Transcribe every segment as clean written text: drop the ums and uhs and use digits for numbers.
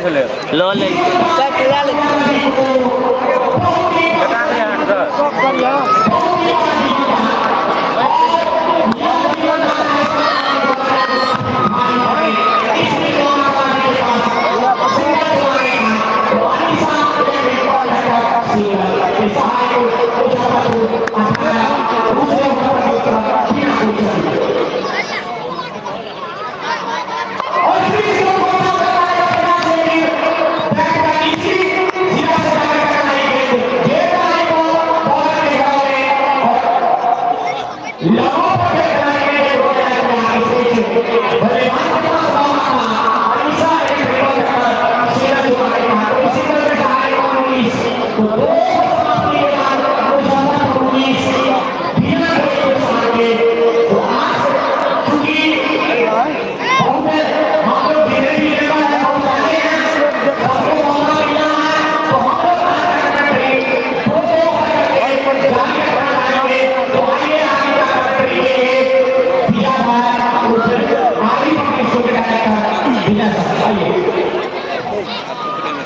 चले लो ले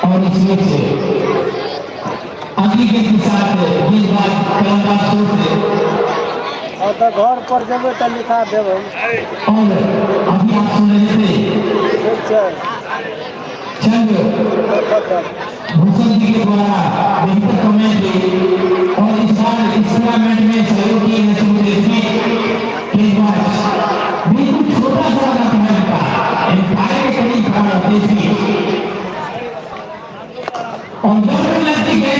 और इसमें से अगली के साथ ये बात कलंदर सोच ले और तो घर पर जब तो लिखा देव और अभी आप सुन रहे थे चंद भूषण जी के द्वारा बेहतर कमेंट्री और इस बार इस टूर्नामेंट में सहयोग किए हैं सुदेशी बिल्कुल छोटा सा टूर्नामेंट का एम्पायर के करीब खड़ा देसी और डॉक्टर लगती है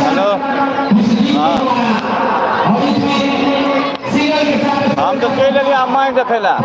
हेलो हम तो कह लगे अम्मा देखेला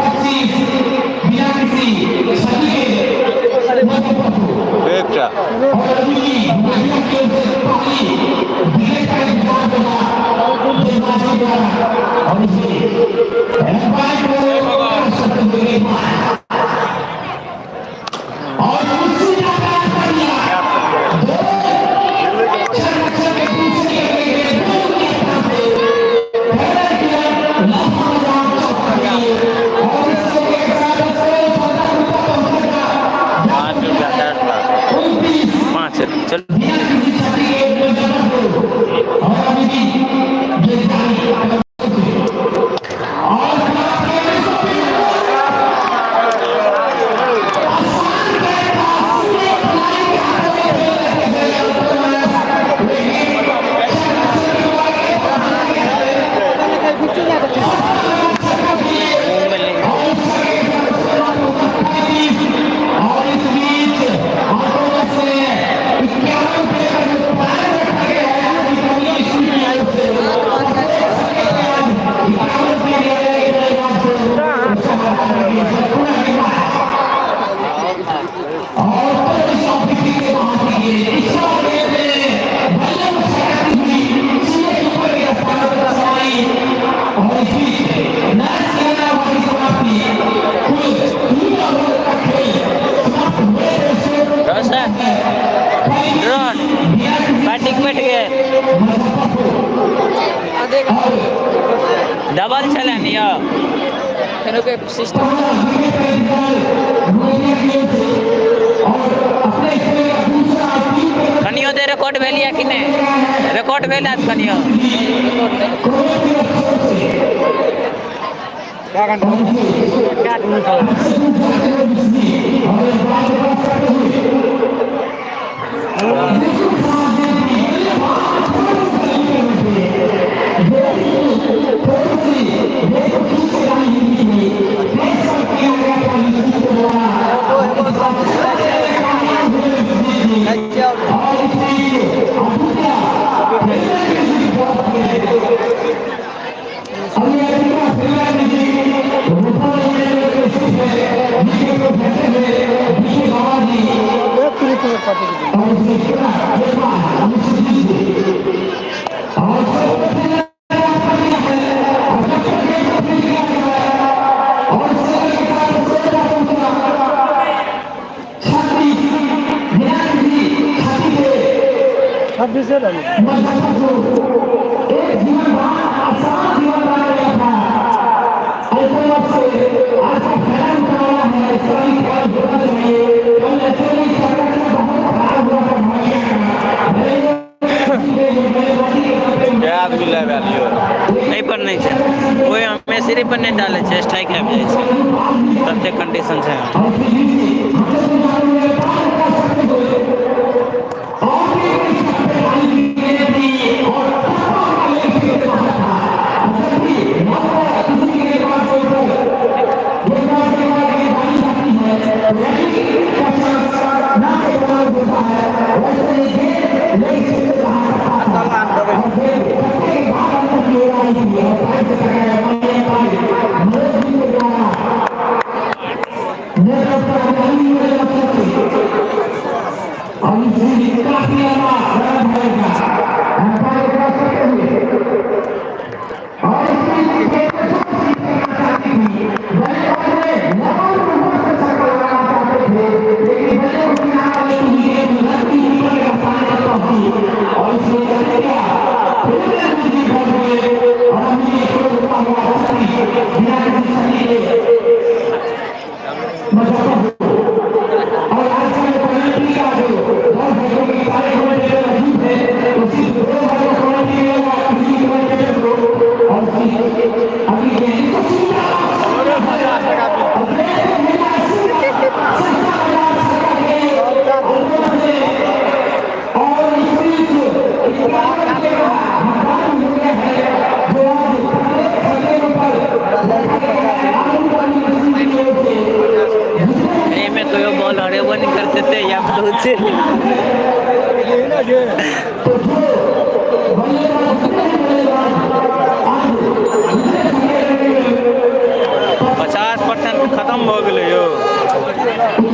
देखा डबल चलन या सिस्टम कनियो दे रिकॉर्ड भेलिया कि नहीं रिकॉर्ड भेला कनियो क्या 26 रन एक जीवन आसान जीवन बना गया था अल्कोहल से आज का फैलाव करवाया है इसका भी ख्याल होना चाहिए कल ऐसे ही सरकार से बहुत खराब हुआ था क्या आदमी ले वैल्यू नहीं पर नहीं है कोई हमें सिर्फ पर नहीं डाले छे स्ट्राइक आबि जाय छे प्रत्येक कंडीशन है बॉल हरे वो नहीं करते थे या से 50% खत्म हो गए यो।